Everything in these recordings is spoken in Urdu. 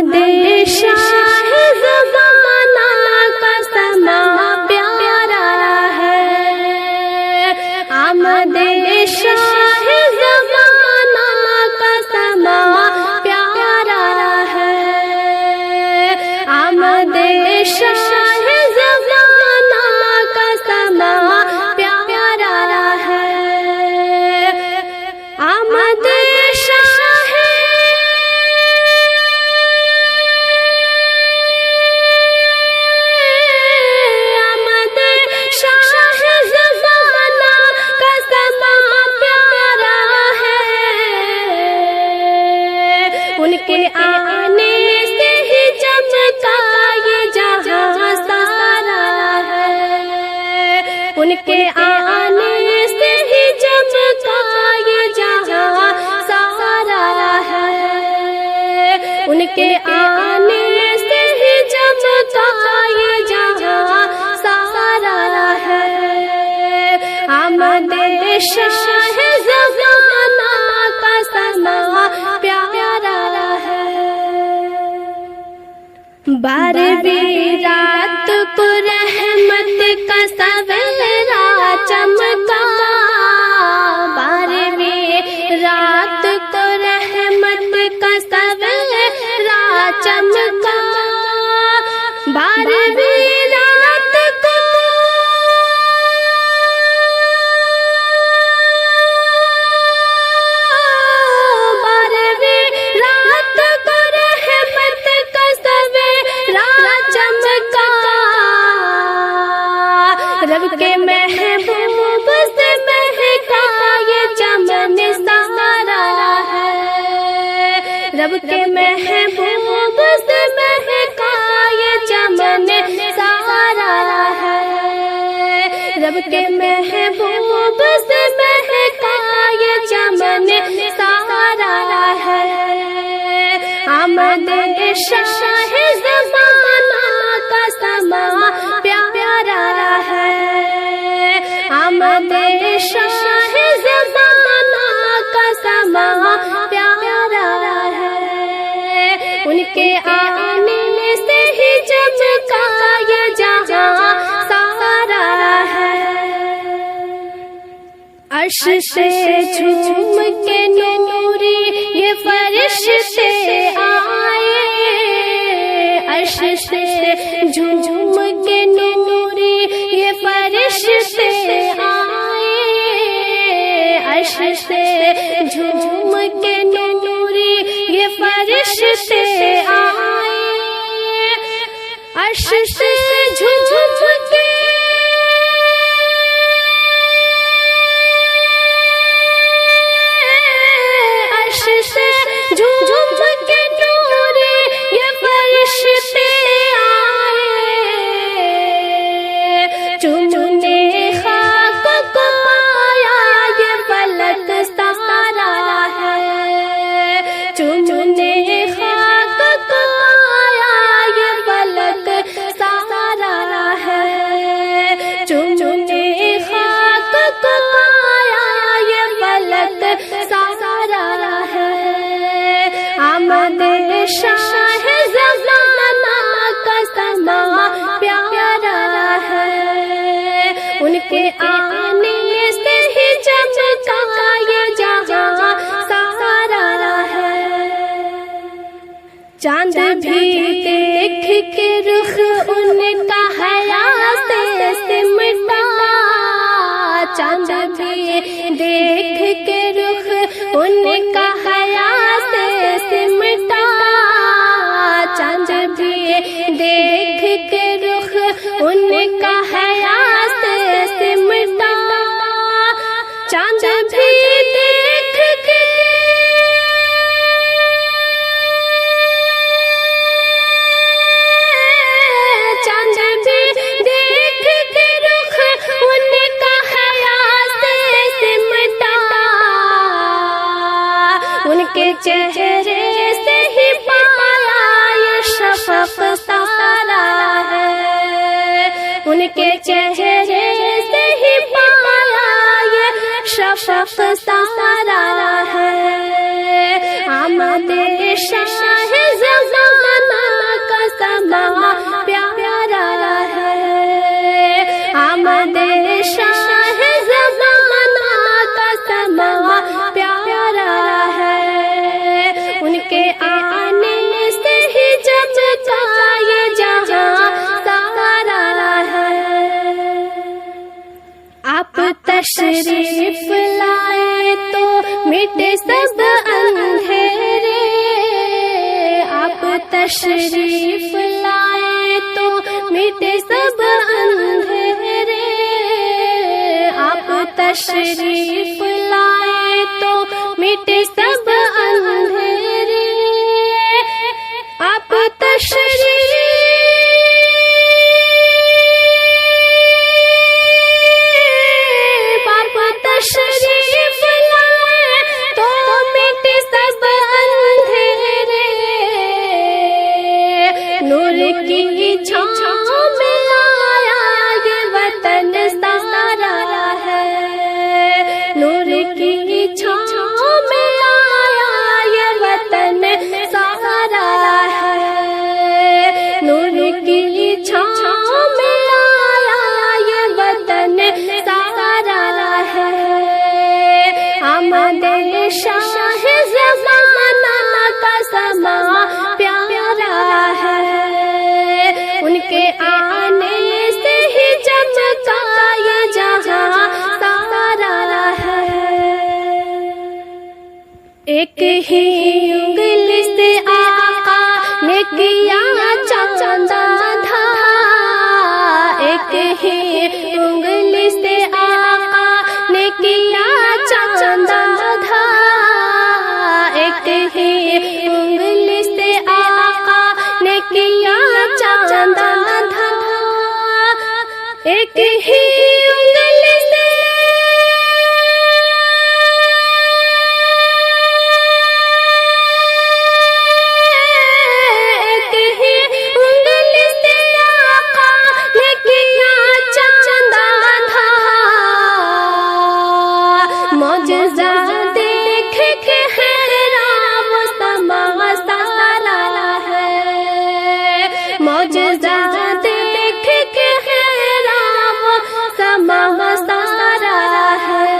آمد شاہ زمانہ کا سما پیارا ہے، آمد شاہ زمانہ کا سما پیارا ہے، آمد شاہ زمانہ کا سما پیارا ہے، آمد شاہ ان کے آنے سے ہی چمکا یہ جہاں سارا ہے، ان کے آنے سے ہی چمکا یہ جہاں سارا ہے، ان کے آنے سے ہی چمکا یہ جہاں سارا ہے، آمد شاہ زمانہ کا سما پیارا ہے، بارہویں رات کو رحمت کا سویرا چمکا، بارہویں رات کو رحمت کا سویرا چمکا، بارہویں رات کو رب کے محبوب سے مہکا یہ چمن سارا ہے، رب کے محبوب سے مہکا یہ چمن سارا ہے، رب کے محبوب سے مہکا یہ چمن سارا ہے، آمد شاہ زمانہ کا سما پیارا ہے، آمد شاہ زمانہ کا سما پیارا ہے، ان کے آنے سے ہی چمکا یہ جہاں سارا ہے، عرش سے جھوم کے نوری یہ فرشتے آئے، عرش سے جھوم کے نوری یہ فرشتے آئے، عرش سے جھوم کے نوری یہ فرشتے آئے، عرش سے جھوم کے شاہ زمانہ کا سما پیارا ہے، ان کے آنے سے ہی چمکا یہ جہاں سارا ہے، چاند بھی دیکھ کے رخ ان کا حیا سے سمٹا، چاند بھی دیکھ کے رخ ان کا حیا سے سمٹا، چاند بھی دیکھ کے رخ ان کا حیا سے سمٹا، چاند بھی دیکھ کے چاند بھی دیکھ کے رخ ان کا حیا سے سمٹا، ان کے چہرے سے ہی پایا یہ شفق سارا ہے، ان کے چہرے سے ہی پایا یہ شفق سارا ہے، آمد شاہ زمانہ آنے سے ہی چمکا یہ جہاں سارا ہے۔ آپ تشریف لائے تو مٹے سب اندھیرے، آپ تشریف لائے تو مٹے سب اندھیرے، آپ تشریف لائے تو مٹے سب اندھیرے، آپ تشریف لائے تو مٹے سب اندھیرے، نور کی چھاؤں میں آیا یہ وطن سارا ہے، نور کی چھاؤں میں آیا یہ وطن سارا ہے، نور کی چھاؤں میں آیا یہ وطن سارا ہے۔ آمد شاہ زمانہ کا سما پیارا ہے، ان کے آنے سے ہی چمکا یہ جہاں سارا ہے۔ ایک ہی انگلی سے آقا نے کیا چاند دھا، ایک ہی انگلی سے آقا نے کیا چاند دھا، ایک ہی انگلی سے آقا نے کیا چاند دھا، ایک ہی انگلی سے معجزہ دیکھ کے حیران وہ سما سارا ہے، معجزہ دیکھ کے حیران وہ سما سارا ہے،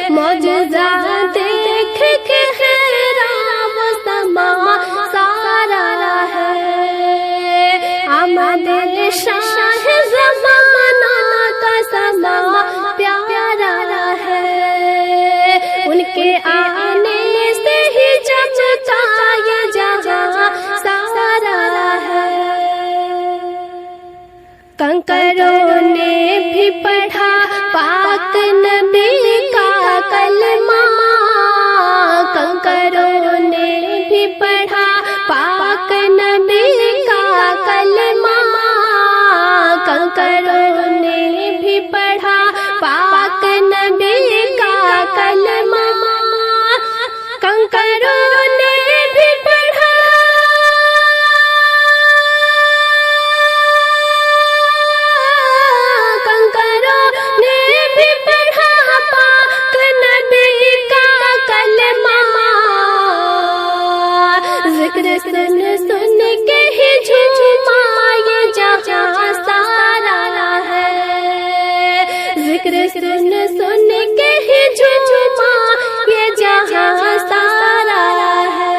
معجزہ دیکھ کے حیران وہ سما سارا ہے۔ آمد شاہ زمانہ کا سما پیارا ہے، ان کے آنے سے ہی چمکا یہ جہاں سارا ہے۔ کنکروں نے بھی پڑھا پاک نبی کا کلمہ، کنکروں نے بھی پڑھا پاک نبی کا کلمہ، کنکروں نے بھی پڑھا پاک نبی کا کلمہ، کنکروں نے بھی پڑھا پاک نبی کا کلمہ، ذکر سن سن کے ہی جھوما یہ جہاں سارا ہے، ذکر سن سن کے ہی جھوما یہ جہاں سارا ہے،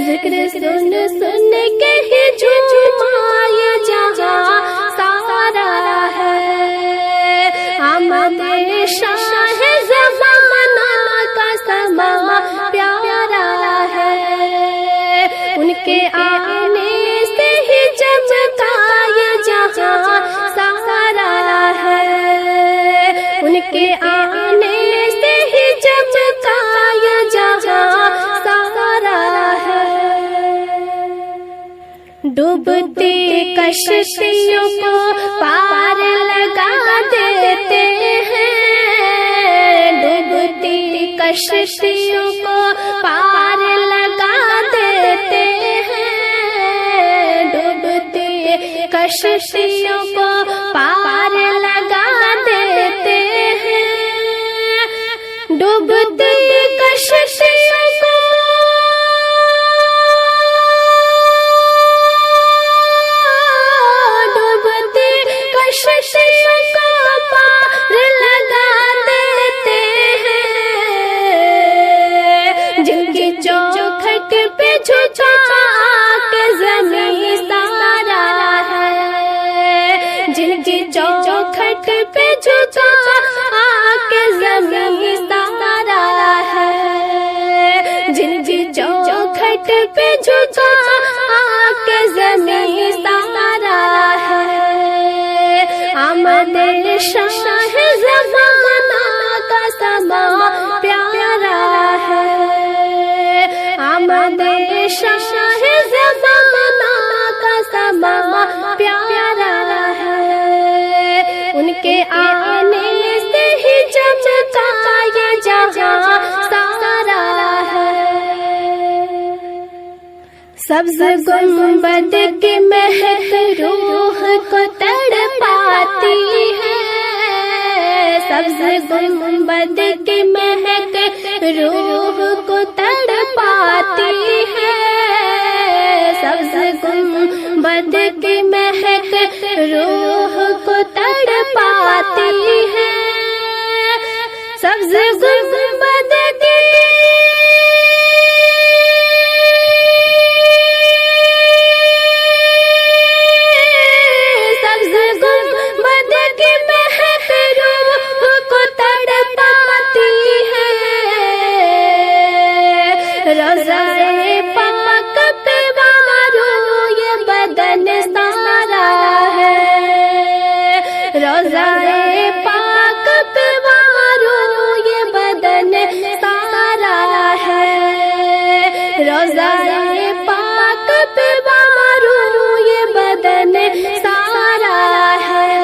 ذکر سن سن کے ہی جھوما یہ جہاں سارا ہے۔ آمد شاہ زمانہ کا سما پیارا ہے، ان کے آنے سے ہی چمکا یہ جہاں سارا ہے، ان کے آنے سے ہی چمکا یہ جہاں سارا ہے۔ ڈوبتی کشتیوں کو پار لگا دیتے ہیں، ڈوبتی کشتیوں کو پار لگا دیتے ہیں، ڈوبتی کشتیوں کو پار لگا دیتے ہیں، ڈوبتی کشتیوں کو کشتیوں کو پار لگا دیتے ہیں، جن کی چوک چوکھٹ پہ جھکا کے زمین سارا ہے، جن کی چوکھٹ پہ جھکا کے زمین سارا ہے، جن کی چوکھٹ پہ جھکا کے زمین سارا ہے، آمد شاہ زمانہ کا سما پیارا ہے، آمد شاہ زمانہ کا سما پیارا ہے، ان کے آنے سے ہی چمکا یہ جہاں سارا ہے، سبز گنبد کی مہک روح کو تڑپاتی ہے، سبز گنبد کی مہک روح کو تڑپاتی ہے، سبز گنبد کی مہک روح کو تڑپاتی ہے، سبز گنبد کی روضہ پاک پہ وارو یہ بدن سارا ہے، روضہ پاک پہ وارو یہ بدن سارا ہے، روضہ پاک پہ وارو یہ بدن سارا ہے،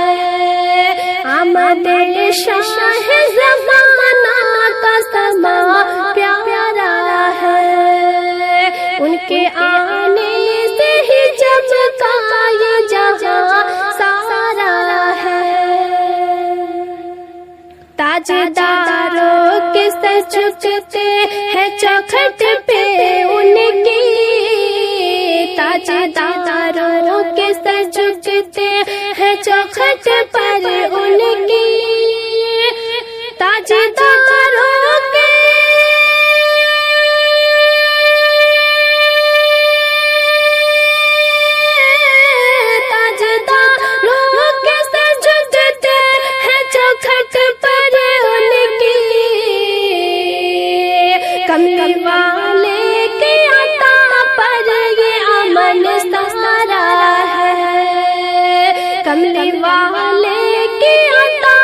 آمد شاہ زمانہ کا سما پیارا ہے، ان کے آنے سے ہی چمکا یہ جہاں سارا ہے، تاجداروں کے سر جھکتے ہیں چوکھٹ پہ ان کی، تاجداروں کے سر جھکتے ہیں چوکھٹ پر ان کی، تاجداروں کے کملی والے کے عطا پر یہ امن سارا ہے، کملی والے کے عطا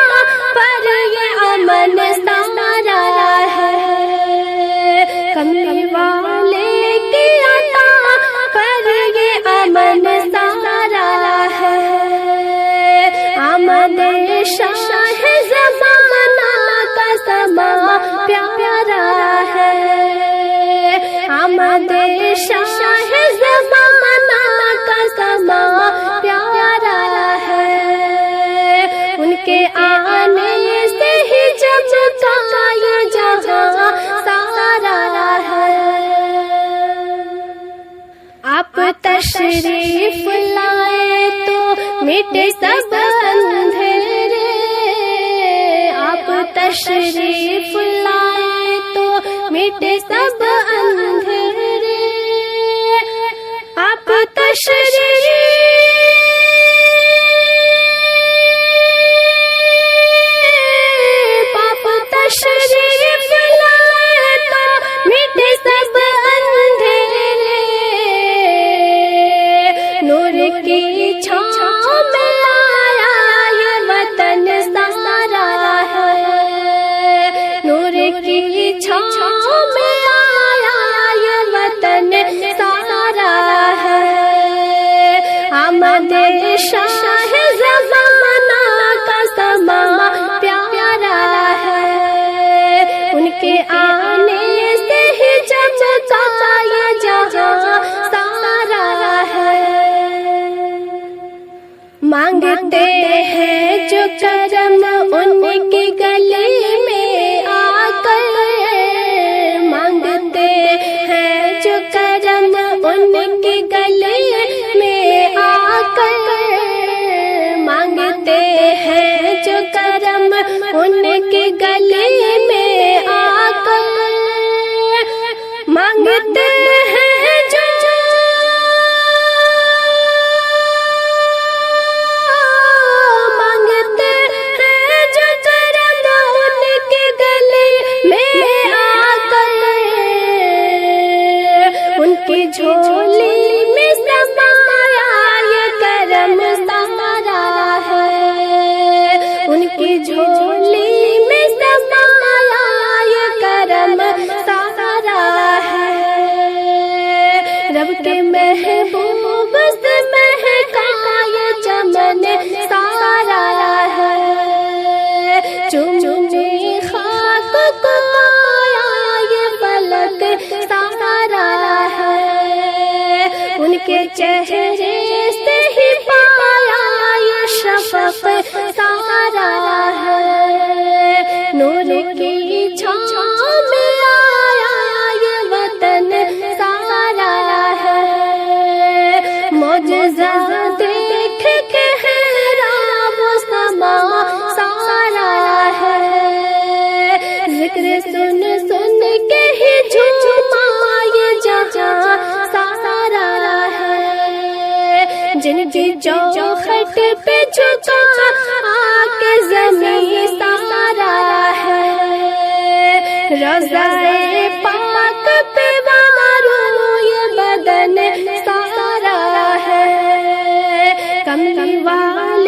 پر یہ امن سارا ہے، کملی والے کے عطا پر یہ امن سارا ہے، آمد شاہ زمانہ کا سما پیارا ہے، آمد شاہ زمانہ کا سما پیارا ہے، ان کے آنے سے ہی چمکا یہ جہاں سارا ہے، آپ تشریف لائے تو مٹ سب اندھیرے، آپ تشریف لائے تو مٹ سب اندھیرے، آپ تشریف لائے تو مٹ سب اندھیرے، نور کی چھاؤں میں آیا یہ وطن سارا ہے، نور کی چھاؤں میں آیا یہ وطن سارا ہے، آمد شاہ زمانہ کا سما پیارا ہے، ان کے آنے سے ہی چمکا یہ جہاں سارا ہے، مانگتے ہیں جو کرم ان کی گلی میں آ کر، مانگتے ہیں جو کرم ان کی گلی میں آ کر، مانگتے ہیں جو کرم ان کی گلی میں آ کر، مانگتے ہیں کی جھولی میں سمایا یہ کرم سارا ہے، ان کی جھولی میں سمایا یہ کرم سارا ہے، رب کے محبوب سے مہکا یہ چمن سارا ہے، چومے خاک کو آیا یہ فلک سارا ہے، ان کے چہرے سے ہی پایا یہ شفق سارا ہے، نور کی چھاؤں میں آیا یہ وطن سارا ہے، معجزہ دیکھ کے حیران وہ سما سارا ہے، ذکر سن سن کے ہی جھوما یہ جہاں سارا ہے، جن کی چوکھٹ پہ جھکا آ کے زمین سارا ہے، روضہ پاک پہ وارو یہ بدن سارا ہے، کملی والا